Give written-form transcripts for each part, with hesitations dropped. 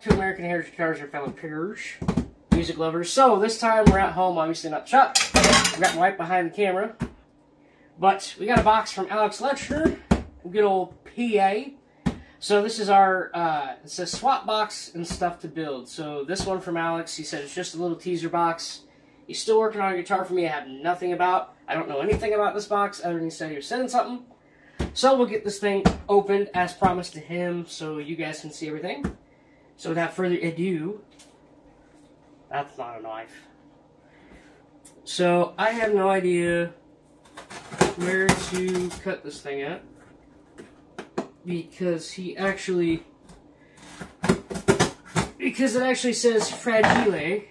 to American Heritage Guitars, your fellow peers, music lovers. So this time we're at home, obviously not shop. We got right behind the camera. But we got a box from Alex Lechner, good old PA. So this is our, it says swap box and stuff to build. So this one from Alex, he said it's just a little teaser box. He's still working on a guitar for me I have nothing about. I don't know anything about this box other than he said he was sending something. So we'll get this thing opened as promised to him so you guys can see everything. So without further ado, that's not a knife. So I have no idea where to cut this thing at, because it actually says fragile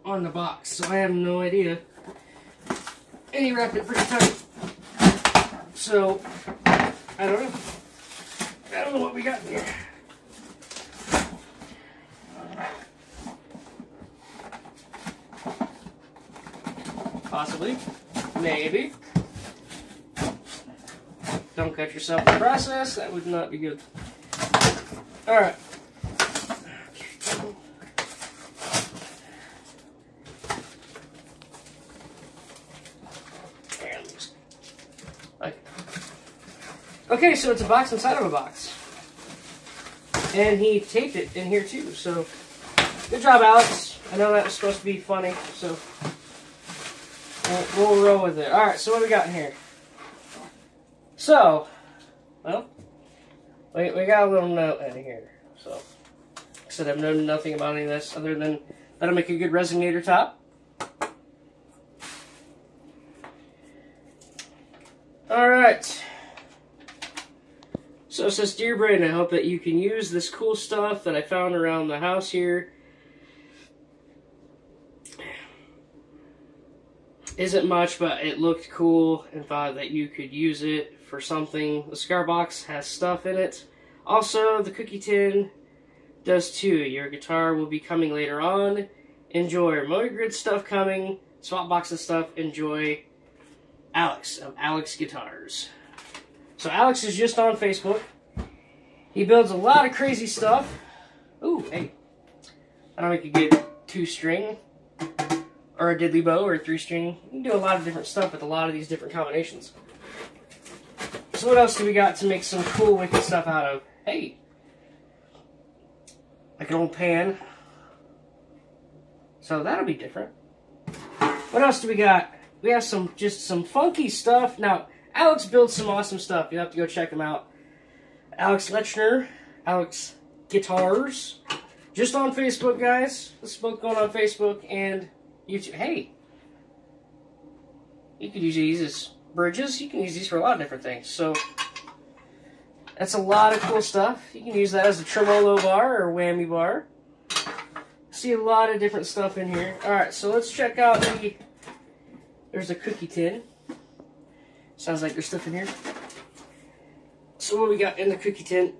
on the box, so I have no idea. And he wrapped it pretty tight, so I don't know what we got in here. Possibly, maybe. Don't cut yourself in the process, that would not be good. Alright. Okay, so it's a box inside of a box. And he taped it in here too, so good job, Alex. I know that was supposed to be funny, so we'll roll with it. Alright, so what do we got in here? So, well, we got a little note in here. So, like I said, I've known nothing about any of this other than that'll make a good resonator top. Alright. So it says, Dear Braden, I hope that you can use this cool stuff that I found around the house here. Isn't much, but it looked cool and thought that you could use it for something. The cigar box has stuff in it. Also, the cookie tin does too. Your guitar will be coming later on. Enjoy. More good stuff coming. Swap box and stuff. Enjoy. Alex of Alex Guitars. So Alex is just on Facebook. He builds a lot of crazy stuff. Ooh, hey. I don't make a good 2-string. Or a diddly bow, or a 3-string. You can do a lot of different stuff with a lot of these different combinations. So what else do we got to make some cool, wicked stuff out of? Hey! Like an old pan. So that'll be different. What else do we got? We have just some funky stuff. Now, Alex builds some awesome stuff. You'll have to go check him out. Alex Lechner, Alex Guitars. Just on Facebook, guys. This is both going on Facebook and YouTube. Hey, you could use these as bridges. You can use these for a lot of different things. So that's a lot of cool stuff. You can use that as a tremolo bar or whammy bar. See a lot of different stuff in here. All right, so let's check out the. There's a cookie tin. Sounds like there's stuff in here. So what we got in the cookie tin?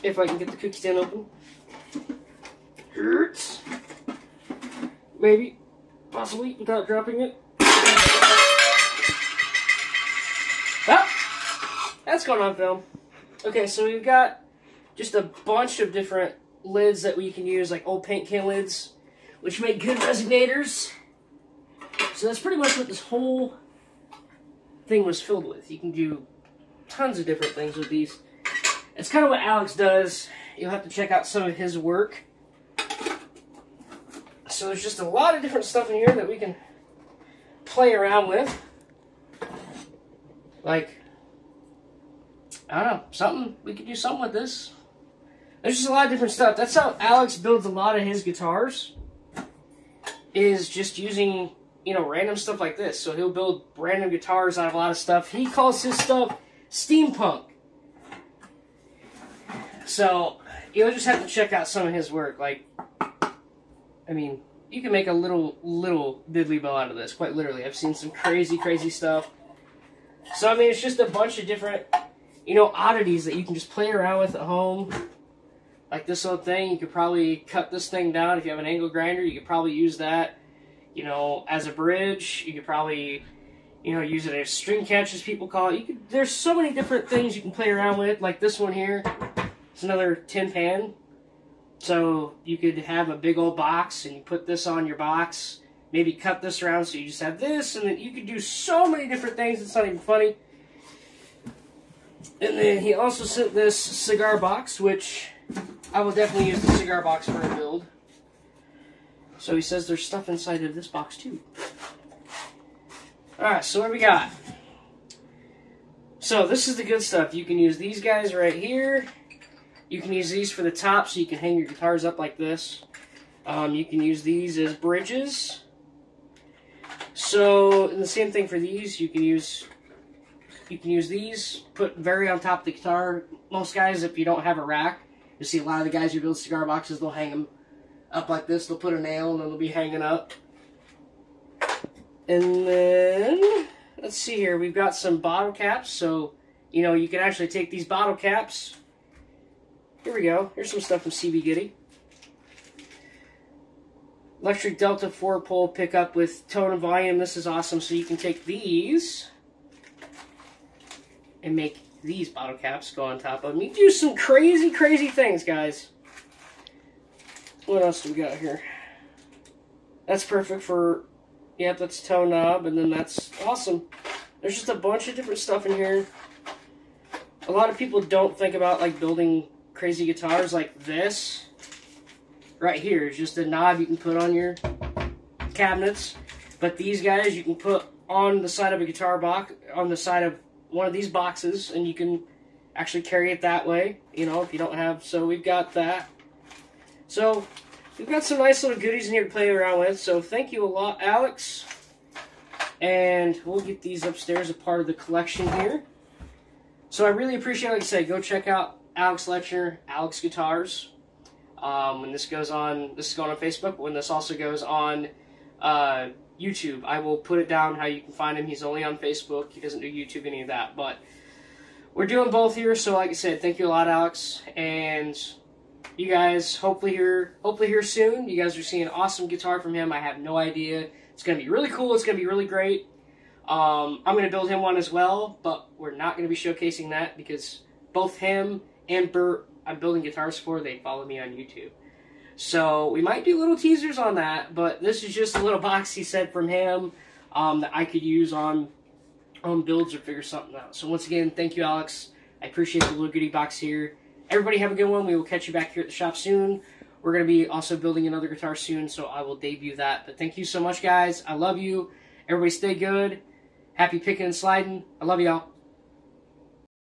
If I can get the cookie tin open. Hurts. Maybe, possibly, without dropping it. Ah! That's going on film. Okay, so we've got just a bunch of different lids that we can use, like old paint can lids, which make good resonators. So that's pretty much what this whole thing was filled with. You can do tons of different things with these. It's kind of what Alex does. You'll have to check out some of his work. So there's just a lot of different stuff in here that we can play around with. Like, I don't know, something, we could do something with this. There's just a lot of different stuff. That's how Alex builds a lot of his guitars, is just using, you know, random stuff like this. So he'll build random guitars out of a lot of stuff. He calls his stuff steampunk. So you'll just have to check out some of his work. Like, I mean, you can make a little diddly bow out of this, quite literally. I've seen some crazy, crazy stuff. So, I mean, it's just a bunch of different, you know, oddities that you can just play around with at home. Like this old thing, you could probably cut this thing down. If you have an angle grinder, you could probably use that, you know, as a bridge. You could probably, you know, use it as string catch, as people call it. There's so many different things you can play around with, like this one here. It's another tin pan. So you could have a big old box and you put this on your box. Maybe cut this around so you just have this, and then you could do so many different things. It's not even funny. And then he also sent this cigar box, which I will definitely use the cigar box for a build. So he says there's stuff inside of this box too. Alright, so what we got? So this is the good stuff. You can use these guys right here. You can use these for the top so you can hang your guitars up like this. You can use these as bridges. So, and the same thing for these. You can use these, put very on top of the guitar. Most guys, if you don't have a rack, you see a lot of the guys who build cigar boxes, they'll hang them up like this. They'll put a nail and then they'll be hanging up. And then, let's see here, we've got some bottle caps. So, you know, you can actually take these bottle caps. Here we go. Here's some stuff from CBG Goodies. Electric Delta 4-pole pickup with tone and volume. This is awesome. So you can take these and make these bottle caps go on top of them. You can do some crazy, crazy things, guys. What else do we got here? That's perfect for, yep, that's tone knob, and then that's awesome. There's just a bunch of different stuff in here. A lot of people don't think about, like, building crazy guitars like this. Right here is just a knob you can put on your cabinets. But these guys you can put on the side of a guitar box, on the side of one of these boxes, and you can actually carry it that way, you know, if you don't have, so we've got that. So, we've got some nice little goodies in here to play around with, so thank you a lot, Alex. And we'll get these upstairs, a part of the collection here. So I really appreciate it. Like I said, go check out Alex Lechner, Alex Guitars. When this goes on, this is going on Facebook, but when this also goes on YouTube, I will put it down how you can find him. He's only on Facebook. He doesn't do YouTube, any of that. But we're doing both here, so like I said, thank you a lot, Alex. And you guys, hopefully here soon. You guys are seeing an awesome guitar from him. I have no idea. It's going to be really cool. It's going to be really great. I'm going to build him one as well, but we're not going to be showcasing that because both him and Bert, I'm building guitars for, they follow me on YouTube. So we might do little teasers on that, but this is just a little box he said from him that I could use on builds or figure something out. So once again, thank you, Alex. I appreciate the little goodie box here. Everybody have a good one. We will catch you back here at the shop soon. We're going to be also building another guitar soon, so I will debut that. But thank you so much, guys. I love you. Everybody stay good. Happy picking and sliding. I love y'all.